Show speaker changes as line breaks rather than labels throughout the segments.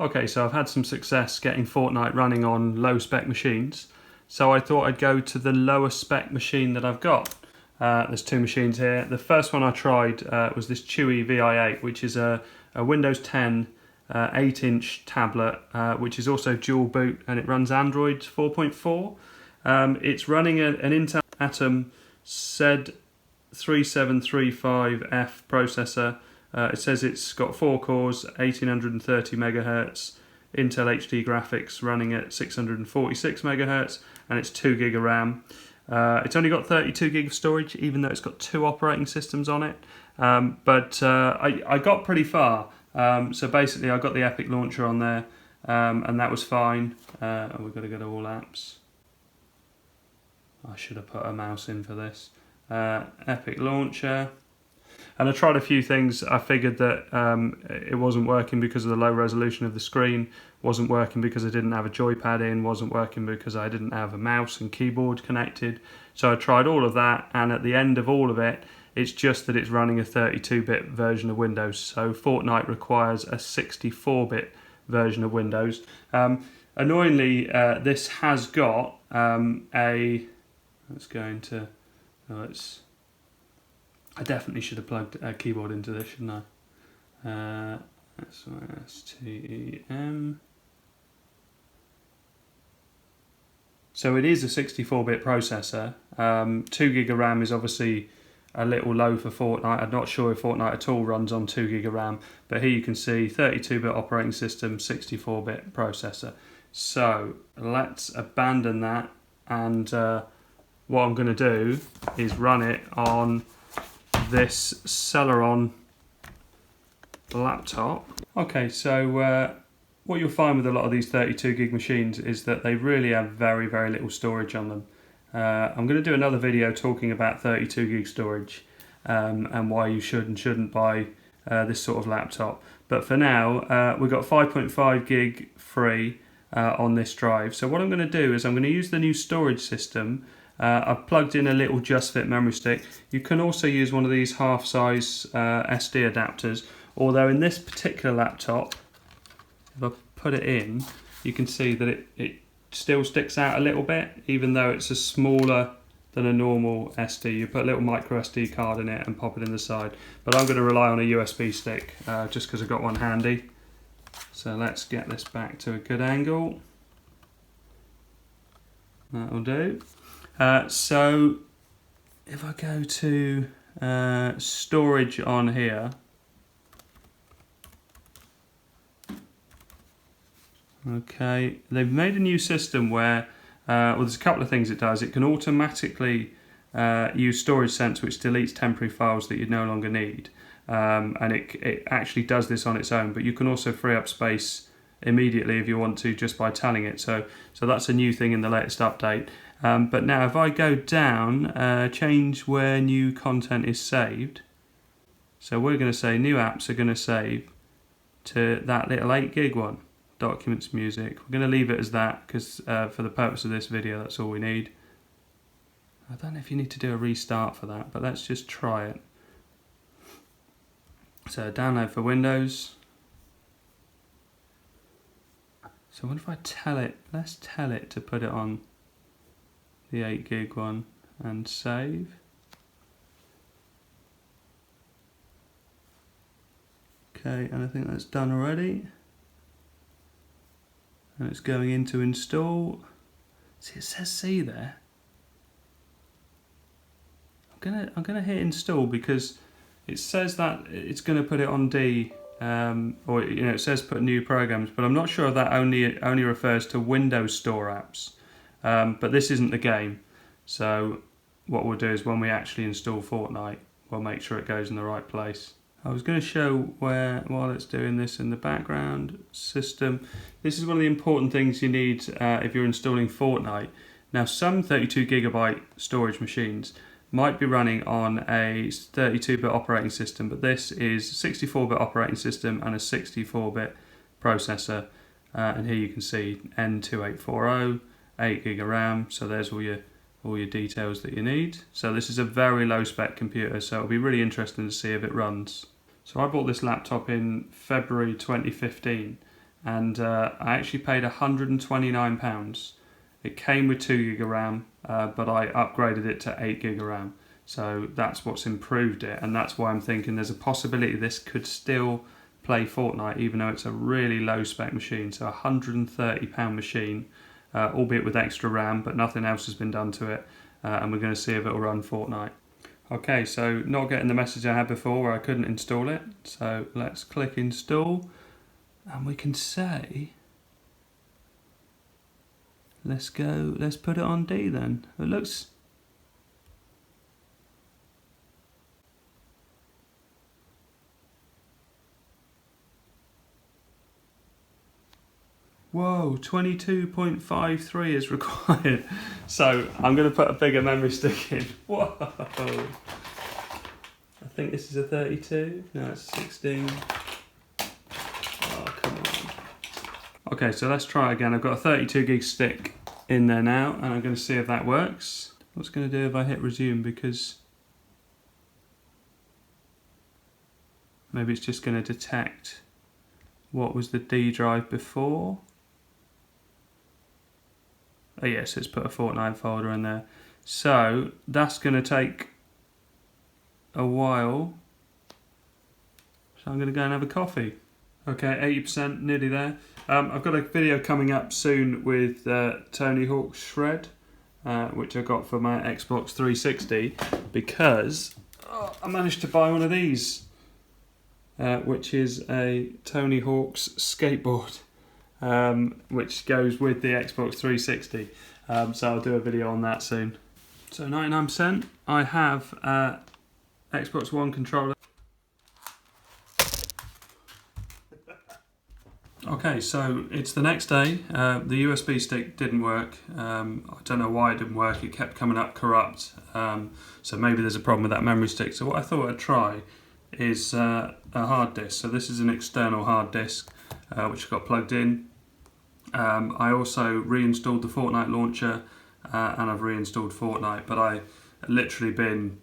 Okay, so I've had some success getting Fortnite running on low spec machines, so I thought I'd go to the lowest spec machine that I've got. There's two machines here. The first one I tried was this Chuwi Vi8, which is a Windows 10 8-inch tablet, which is also dual boot, and it runs Android 4.4. It's running an Intel Atom Z3735F processor. It says it's got 4 cores, 1830 MHz, Intel HD graphics running at 646 MHz, and it's 2 GB of RAM. It's only got 32 GB of storage, even though it's got 2 operating systems on it. But I got pretty far. So basically, I got the Epic launcher on there, and that was fine. We've got to go to all apps. I should have put a mouse in for this. Epic launcher. And I tried a few things. I figured that it wasn't working because of the low resolution of the screen, wasn't working because I didn't have a joypad in, wasn't working because I didn't have a mouse and keyboard connected. So I tried all of that, and at the end of all of it, it's just that it's running a 32-bit version of Windows. So Fortnite requires a 64-bit version of Windows. Annoyingly, this has got let's go into... I definitely should have plugged a keyboard into this, shouldn't I? STEM. So it is a 64-bit processor. 2 GB of RAM is obviously a little low for Fortnite. I'm not sure if Fortnite at all runs on 2 GB of RAM, but here you can see 32-bit operating system, 64-bit processor. So let's abandon that, and what I'm going to do is run it on this Celeron laptop. Okay, so what you'll find with a lot of these 32 GB machines is that they really have very, very little storage on them. I'm going to do another video talking about 32 GB storage and why you should and shouldn't buy this sort of laptop. But for now, we've got 5.5 GB free on this drive. So what I'm going to do is I'm going to use the new storage system. I've plugged in a little just fit memory stick. You can also use one of these half-size SD adapters, although in this particular laptop, if I put it in, you can see that it still sticks out a little bit, even though it's a smaller than a normal SD. You put a little micro SD card in it and pop it in the side. But I'm going to rely on a USB stick just because I've got one handy. So let's get this back to a good angle. That'll do. So if I go to storage on here, okay, they've made a new system where, well, there's a couple of things it does. It can automatically use storage sense, which deletes temporary files that you no longer need, and it actually does this on its own, but you can also free up space immediately if you want to, just by telling it. So that's a new thing in the latest update. But now if I go down, change where new content is saved. So we're going to say new apps are going to save to that little 8 GB one, documents, music. We're going to leave it as that because for the purpose of this video, that's all we need. I don't know if you need to do a restart for that, but let's just try it. So download for Windows. So what if I tell it, let's tell it to put it on the 8 GB one and save. Okay, and I think that's done already. And it's going into install. See, it says C there. I'm gonna hit install because it says that it's gonna put it on D, or it says put new programs, but I'm not sure if that only refers to Windows Store apps. But this isn't the game, so what we'll do is when we actually install Fortnite, we'll make sure it goes in the right place. I was going to show where, while it's doing this in the background, system. This is one of the important things you need if you're installing Fortnite. Now, some 32 GB storage machines might be running on a 32-bit operating system, but this is a 64-bit operating system and a 64-bit processor. And here you can see N2840. 8 GB of RAM, so there's all your details that you need. So this is a very low spec computer, so it'll be really interesting to see if it runs. So I bought this laptop in February 2015, and I actually paid £129. It came with 2GB of RAM, but I upgraded it to 8GB of RAM. So that's what's improved it, and that's why I'm thinking there's a possibility this could still play Fortnite, even though it's a really low spec machine. So a £130 machine, albeit with extra RAM, but nothing else has been done to it, and we're going to see if it'll run Fortnite. Okay, so not getting the message I had before where I couldn't install it. So let's click install, and we can say, let's put it on D then. It looks, whoa, 22.53 is required. So I'm going to put a bigger memory stick in. Whoa. I think this is a 32. No, it's 16. Oh, come on. Okay, so let's try again. I've got a 32 gig stick in there now, and I'm going to see if that works. What's going to do if I hit resume, because maybe it's just going to detect what was the D drive before. Oh yes, it's put a Fortnite folder in there. So that's going to take a while. So I'm going to go and have a coffee. Okay, 80%, nearly there. I've got a video coming up soon with Tony Hawk's Shred, which I got for my Xbox 360, because I managed to buy one of these, which is a Tony Hawk's skateboard. Which goes with the Xbox 360, so I'll do a video on that soon. So 99%, I have Xbox One controller. Okay, so it's the next day. The USB stick didn't work. I don't know why it didn't work. It kept coming up corrupt, so maybe there's a problem with that memory stick. So what I thought I'd try is a hard disk. So this is an external hard disk, which got plugged in. I also reinstalled the Fortnite launcher, and I've reinstalled Fortnite, but I literally been,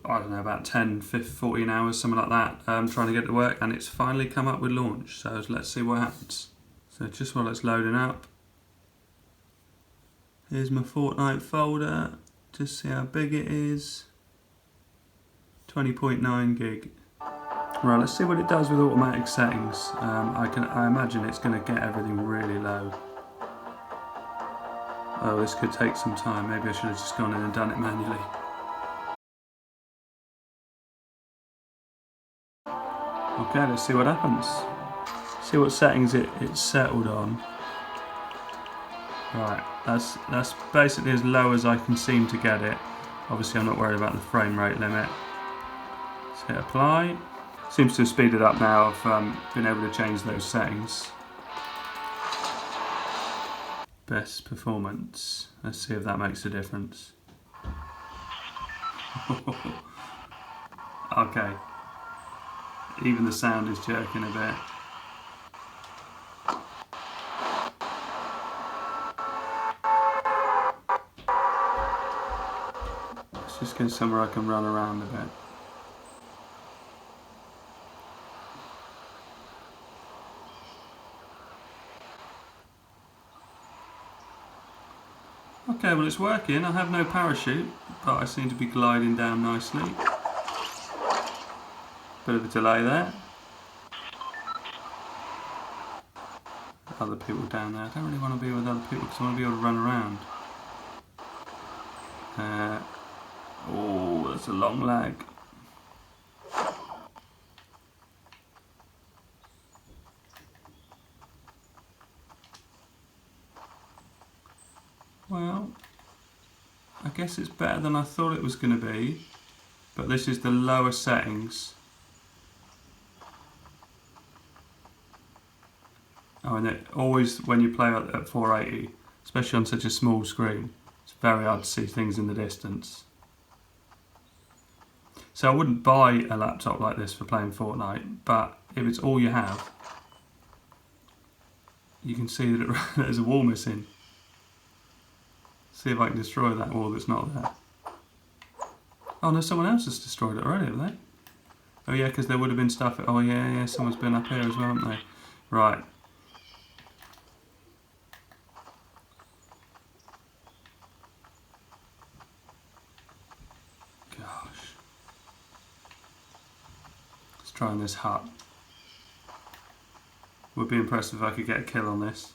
I don't know, about 10, 15, 14 hours, something like that, trying to get it to work, and it's finally come up with launch. So let's see what happens. So just while it's loading up, here's my Fortnite folder. Just see how big it is. 20.9 gig. Right, let's see what it does with automatic settings. I imagine it's going to get everything really low. Oh, this could take some time. Maybe I should have just gone in and done it manually. Okay, let's see what happens. See what settings it's settled on. Right, that's basically as low as I can seem to get it. Obviously I'm not worried about the frame rate limit. Let's hit apply. Seems to have speeded up now. I've been able to change those settings. Best performance. Let's see if that makes a difference. Okay. Even the sound is jerking a bit. Let's just get somewhere I can run around a bit. Okay, well it's working. I have no parachute, but I seem to be gliding down nicely. Bit of a delay there. Other people down there. I don't really want to be with other people because I want to be able to run around. Oh, that's a long lag. Well, I guess it's better than I thought it was going to be, but this is the lower settings. Oh, and it always, when you play at 480, especially on such a small screen, it's very hard to see things in the distance. So I wouldn't buy a laptop like this for playing Fortnite, but if it's all you have, you can see that there's a wall missing. See if I can destroy that wall that's not there. Oh no, someone else has destroyed it already, have they? Oh yeah, because there would have been stuff. Oh yeah, someone's been up here as well, haven't they? Right. trying this hut. Would be impressive if I could get a kill on this.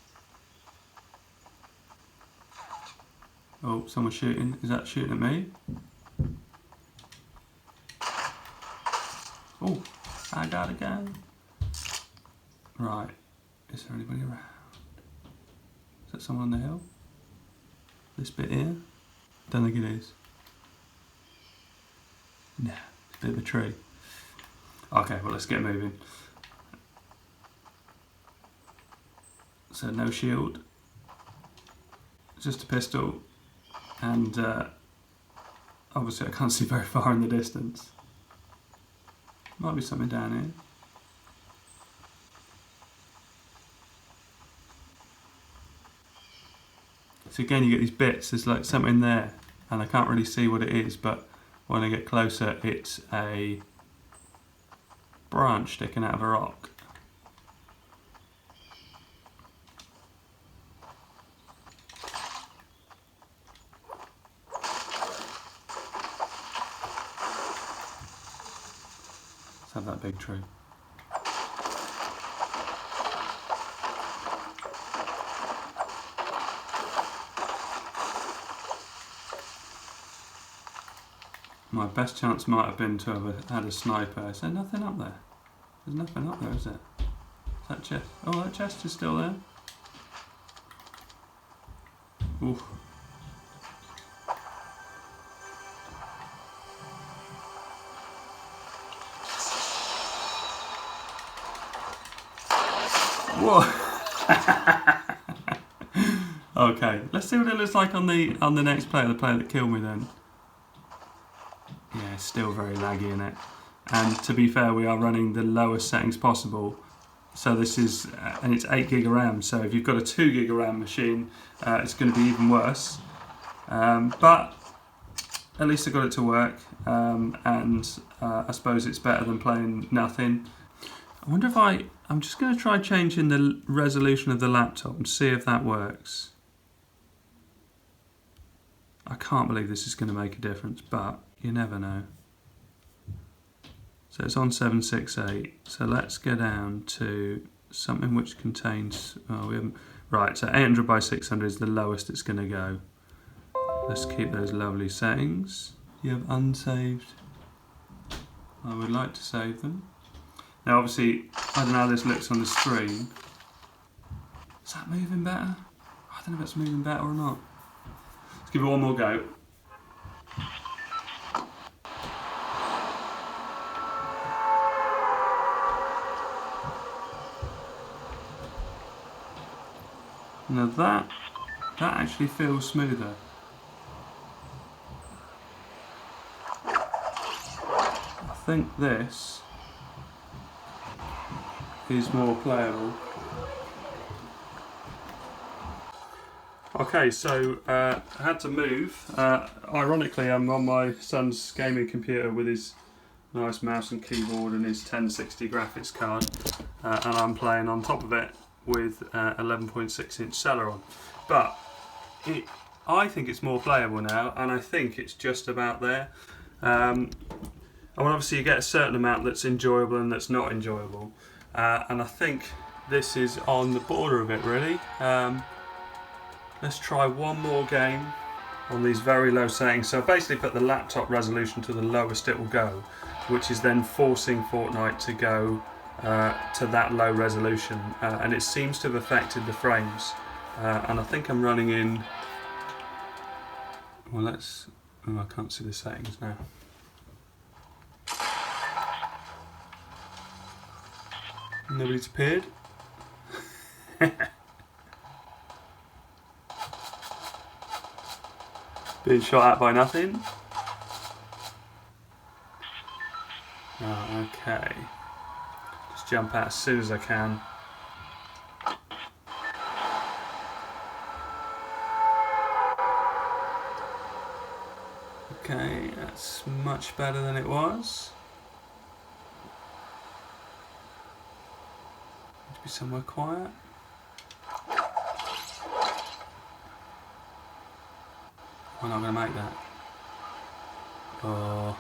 Oh, someone's shooting. Is that shooting at me? Oh, I got a gun. Right. Is there anybody around? Is that someone on the hill? This bit here? Don't think it is. Nah, it's a bit of a tree. Okay, well, let's get moving. So no shield, just a pistol, and obviously I can't see very far in the distance. Might be something down here. So again, you get these bits, there's like something there, and I can't really see what it is, but when I get closer, it's a branch sticking out of a rock. Let's have that big tree. My best chance might have been to have had a sniper. Is there nothing up there? There's nothing up there, is there? Is that chest? Oh, that chest is still there. Oof. Whoa. Okay, let's see what it looks like on the next player, the player that killed me then. Yeah, it's still very laggy in it. And to be fair, we are running the lowest settings possible. So this is, and it's 8GB of RAM. So if you've got a 2GB of RAM machine, it's going to be even worse. But at least I got it to work. And I suppose it's better than playing nothing. I wonder if I'm just going to try changing the resolution of the laptop and see if that works. I can't believe this is going to make a difference, but you never know. So it's on 768. So let's go down to something which contains, oh, we haven't, right, so 800 by 600 is the lowest it's going to go. Let's keep those lovely settings. You have unsaved. I would like to save them. Now obviously, I don't know how this looks on the screen. Is that moving better? I don't know if it's moving better or not. Let's give it one more go. Now that actually feels smoother. I think this is more playable. Okay, so I had to move. Ironically, I'm on my son's gaming computer with his nice mouse and keyboard and his 1060 graphics card, and I'm playing on top of it with 11.6-inch Celeron. But I think it's more playable now, and I think it's just about there. And obviously you get a certain amount that's enjoyable and that's not enjoyable. And I think this is on the border of it, really. Let's try one more game on these very low settings. So I basically put the laptop resolution to the lowest it will go, which is then forcing Fortnite to go to that low resolution. And it seems to have affected the frames. And I think I'm running in... Well, let's... Oh, I can't see the settings now. Nobody's appeared. Being shot at by nothing. Oh, okay. Just jump out as soon as I can. Okay, that's much better than it was. Need to be somewhere quiet. We're not going to make that. Oh.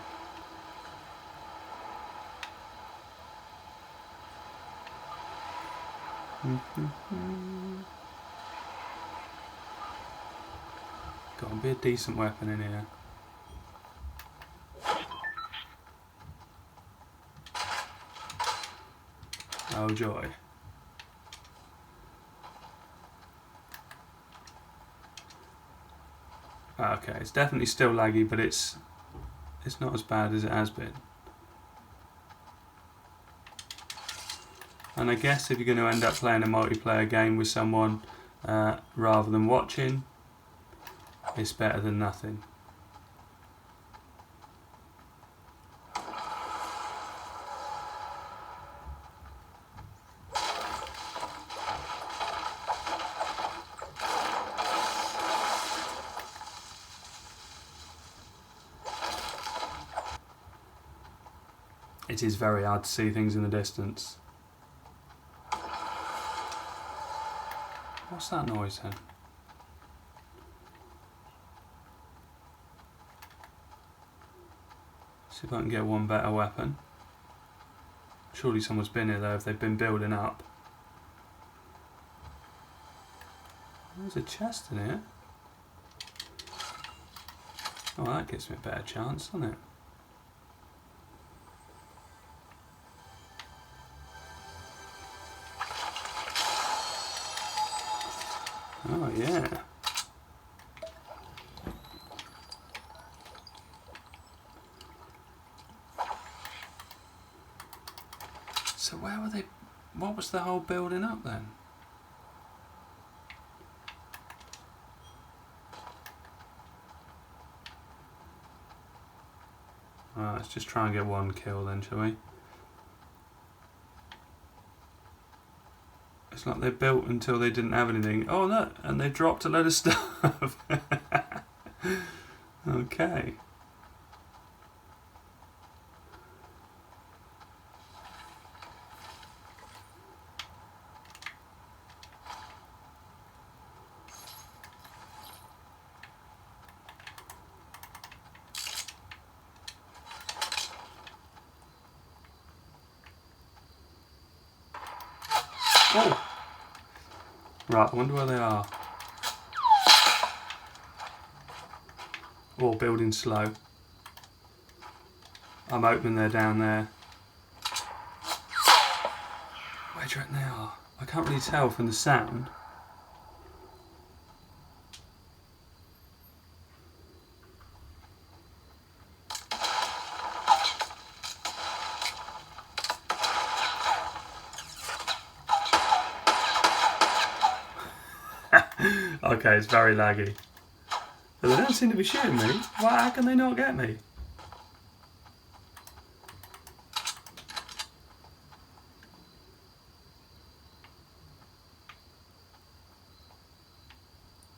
Got to be a decent weapon in here. Oh joy. Okay, it's definitely still laggy, but it's not as bad as it has been. And I guess if you're going to end up playing a multiplayer game with someone rather than watching, it's better than nothing. It is very hard to see things in the distance. What's that noise then? See if I can get one better weapon. Surely someone's been here though if they've been building up. There's a chest in here. Oh, that gives me a better chance, doesn't it? Oh yeah. So where were they? What was the whole building up then? Alright, let's just try and get one kill then, shall we? It's like they built until they didn't have anything. Oh no, and they dropped a load of stuff. Okay. Oh. Right, I wonder where they are. Oh, building slow. I'm hoping they're down there. Where do you reckon they are? I can't really tell from the sound. Okay, it's very laggy. But they don't seem to be shooting me. Why? How can they not get me?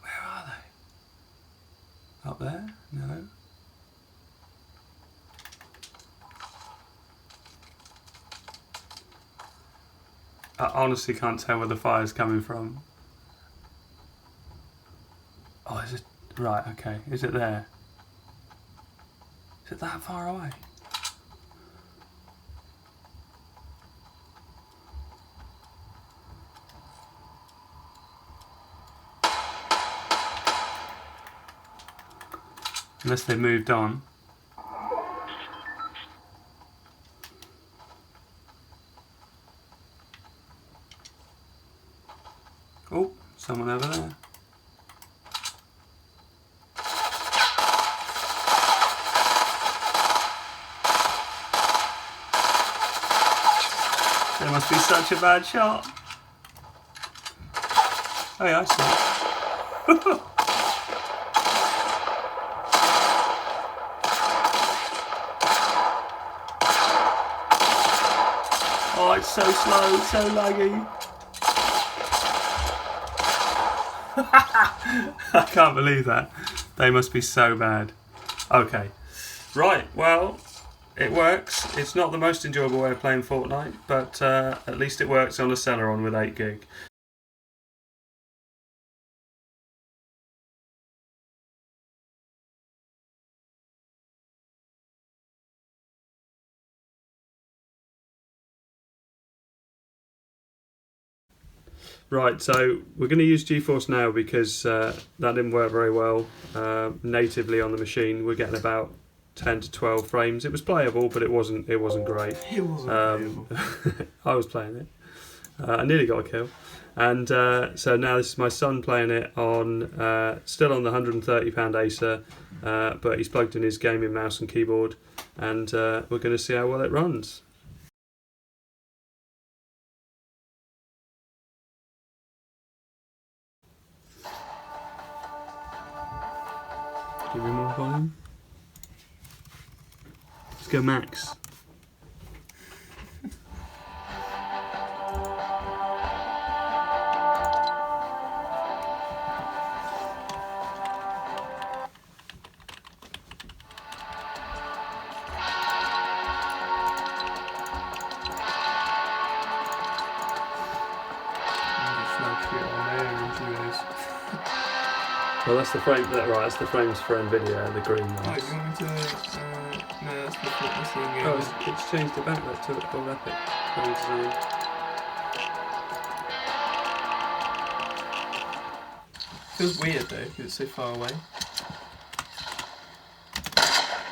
Where are they? Up there? No. I honestly can't tell where the fire's coming from. Oh, is it? Right, okay. Is it there? Is it that far away? Unless they moved on. Oh, someone over there. They must be such a bad shot. Oh yeah, I see it. Oh, it's so slow, it's so laggy. I can't believe that. They must be so bad. Okay. Right, well, it works. It's not the most enjoyable way of playing Fortnite, but at least it works on a Celeron with 8 gig. Right, so we're going to use GeForce Now because that didn't work very well natively on the machine. We're getting about 10 to 12 frames. It was playable, but it wasn't great.
It wasn't playable.
I was playing it. I nearly got a kill. And so now this is my son playing it on, still on the £130 Acer, but he's plugged in his gaming mouse and keyboard, and we're going to see how well it runs. Give me more volume. Let's go max. Well, that's the frame. Right, that's the frames for Nvidia, the green ones.
Oh, do you want me to? No, that's the thing.
Oh, it's changed it back to all epic.
Feels weird though, because it's so far away.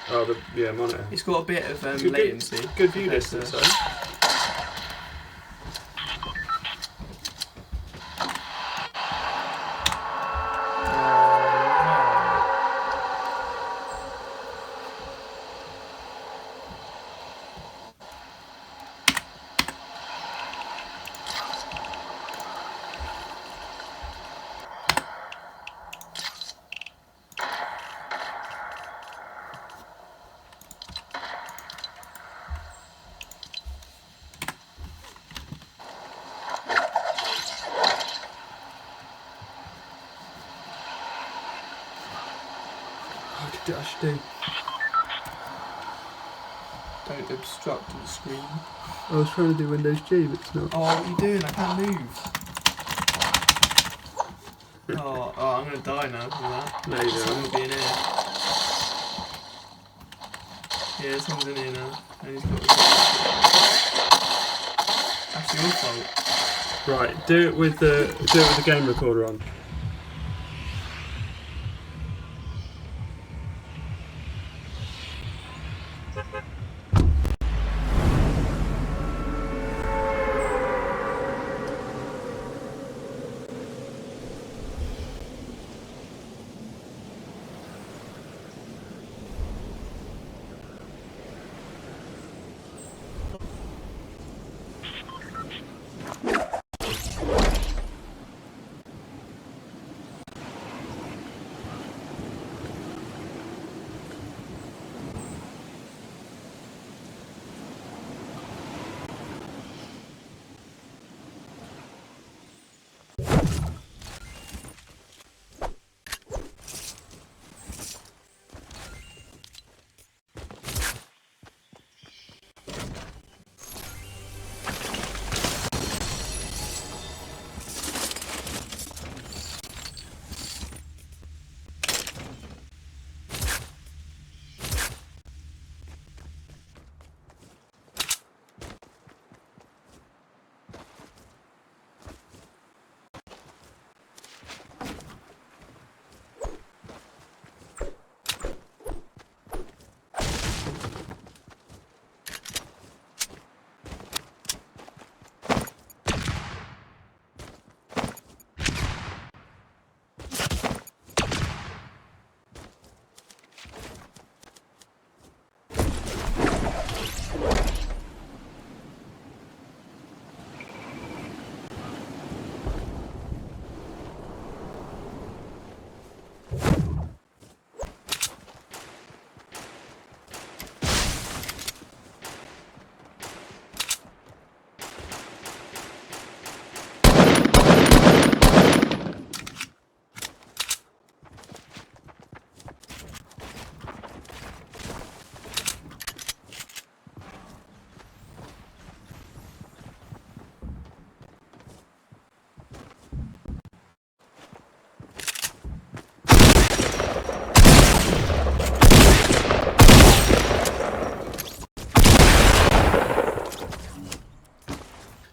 Oh, the monitor.
It's got a bit of latency.
Good view distance, though. I should do.
Don't obstruct the screen.
I was trying to do Windows G, but it's not.
Oh, what are you doing? I can't move. Oh, I'm gonna die now from that.
No, you don't.
Someone will be in here. Yeah, someone's in here now. And he's got the... That's your fault.
Right, do it with the game recorder on.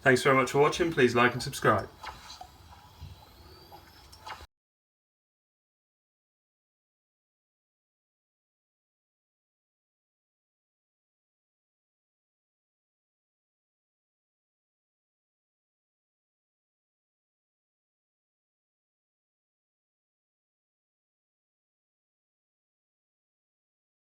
Thanks very much for watching. Please like and subscribe.